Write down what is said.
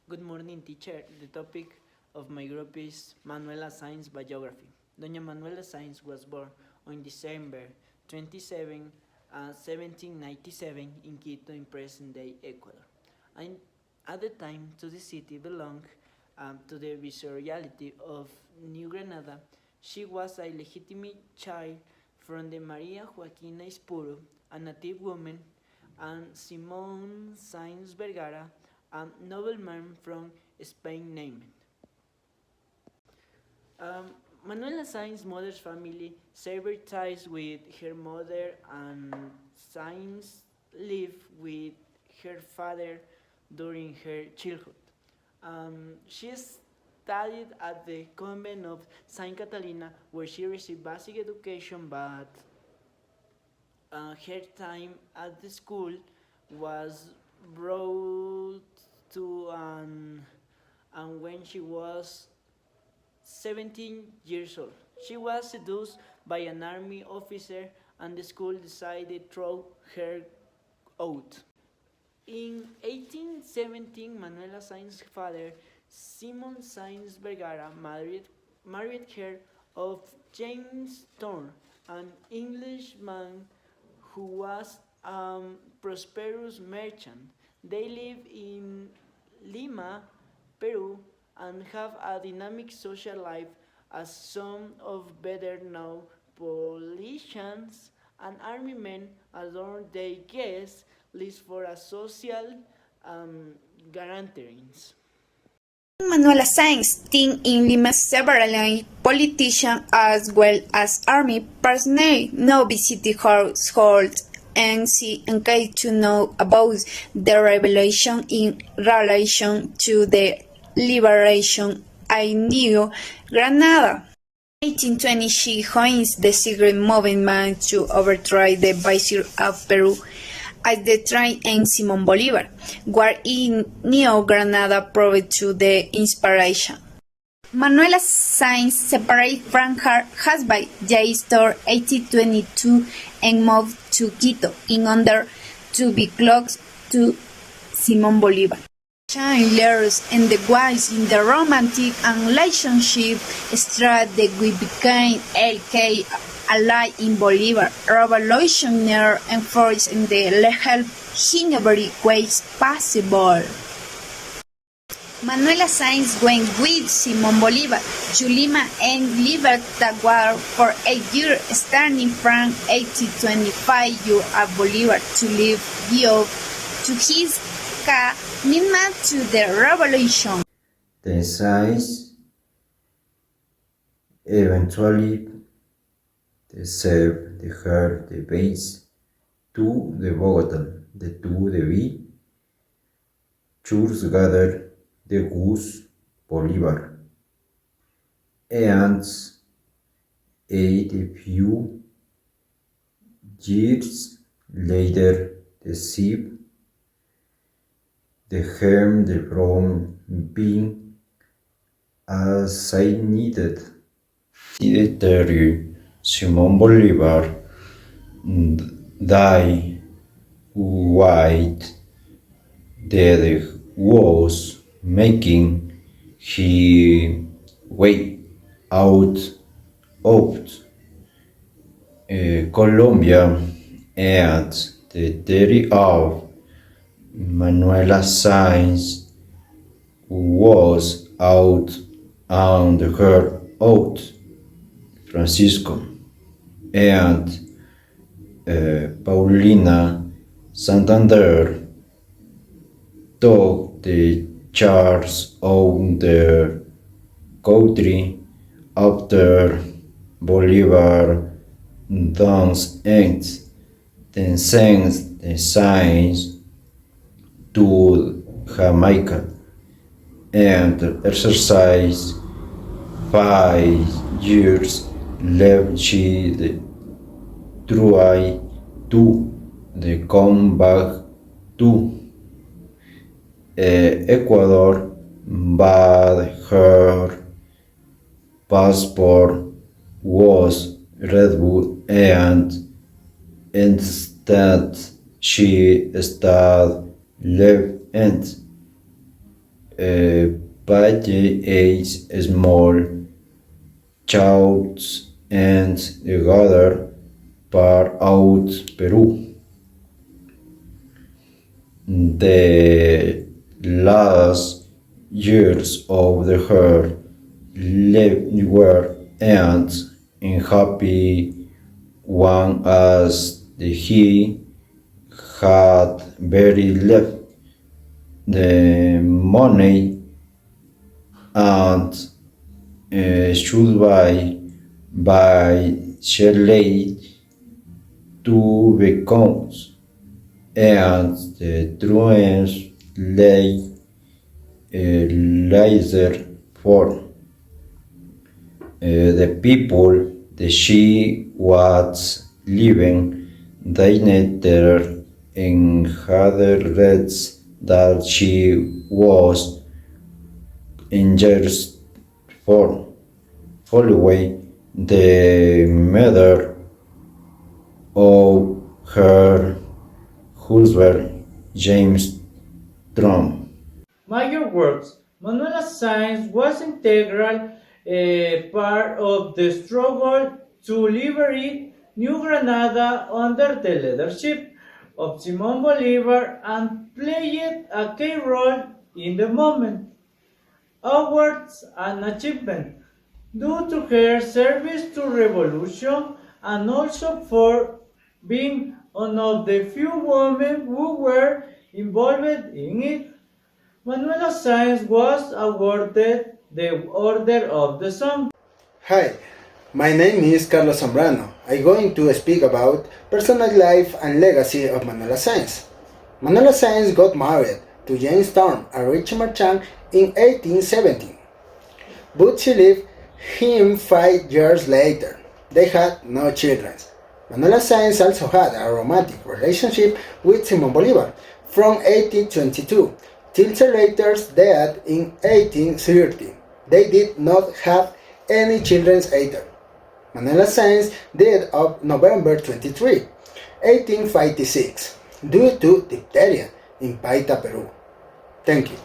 Good morning, teacher. The topic of my group is Manuela Zaens biography. Doña Manuela Zaens was born on December 27, 1797 in Quito in present-day Ecuador. And at the time, to the city belonged to the viceroyalty of New Granada. She was a legitimate child from the Maria Joaquina Ispuro, a native woman, and Simon Sainz Vergara, a nobleman from Spain named. Manuela Sainz's mother's family severed ties with her mother, and Sainz lived with her father during her childhood. She studied at the convent of Saint Catalina, where she received basic education, but her time at the school was brought to and when she was 17 years old. She was seduced by an army officer, and the school decided to throw her out. In 1817, Manuela Sainz's father, Simon Sainz Vergara, married her of James Thorne, an Englishman who was a prosperous merchant. They live in Lima, Peru, and have a dynamic social life as some of better known politicians and army men adorn their guest list for a social gatherings. Manuela Zaens teamed in Lima several politicians as well as army personnel. Now visited households and she engaged to know about the revolution in relation to the liberation of New Granada. In 1820, she joins the secret movement to overthrow the viceroy of Peru as the train and Simon Bolivar, where in New Granada proved to the inspiration. Manuela Zaens separated from her husband, Jaistor, 1822, and moved to Quito in order to be close to Simon Bolivar. Letters and the wise in the romantic and relationship started that we became LK ally in Bolivar, revolutionary and force in the help in every way possible. Manuela Zaens went with Simon Bolivar to Lima and lived the war for 8 years, starting from 1825 years at Bolivar to live due to his commitment to the revolution. The Zaens eventually served her the base to the Bogota, the to the B church gathered the Gus Bolivar, and a few years later the ship the harm from being assassinated. Military Simon Bolivar died while death was making his way out of Colombia, and the death of Manuela Zaens was out on her out Francisco and Paulina Santander took the charge of the country after Bolivar dance ends, then sends the signs to Jamaica and exercised 5 years left. She tried to come back to Ecuador, but her passport was revoked, and instead she started left and paid a small church and gathered part out Peru. The last years of her life were and unhappy one as he had very left the money and should by Shirley to become and the truants lay laser for the people that she was living they neither in had reads that she was injured for following the murder of her husband James Trump. Major works. Manuela Zaens was integral part of the struggle to liberate New Granada under the leadership of Simon Bolivar and played a key role in the movement. Awards and achievement due to her service to revolution and also for being one of the few women who were involved in it. Manuela Zaens was awarded the Order of the Sun. Hi, my name is Carlos Zambrano. I'm going to speak about personal life and legacy of Manuela Zaens. Manuela Zaens got married to James Storm, a rich merchant, in 1817, but she left him 5 years later. They had no children. Manuela Zaens also had a romantic relationship with Simon Bolivar from 1822 till her later death in 1830. They did not have any children either. Manuela Zaens died on November 23, 1856, due to diphtheria in Paita, Peru. Thank you.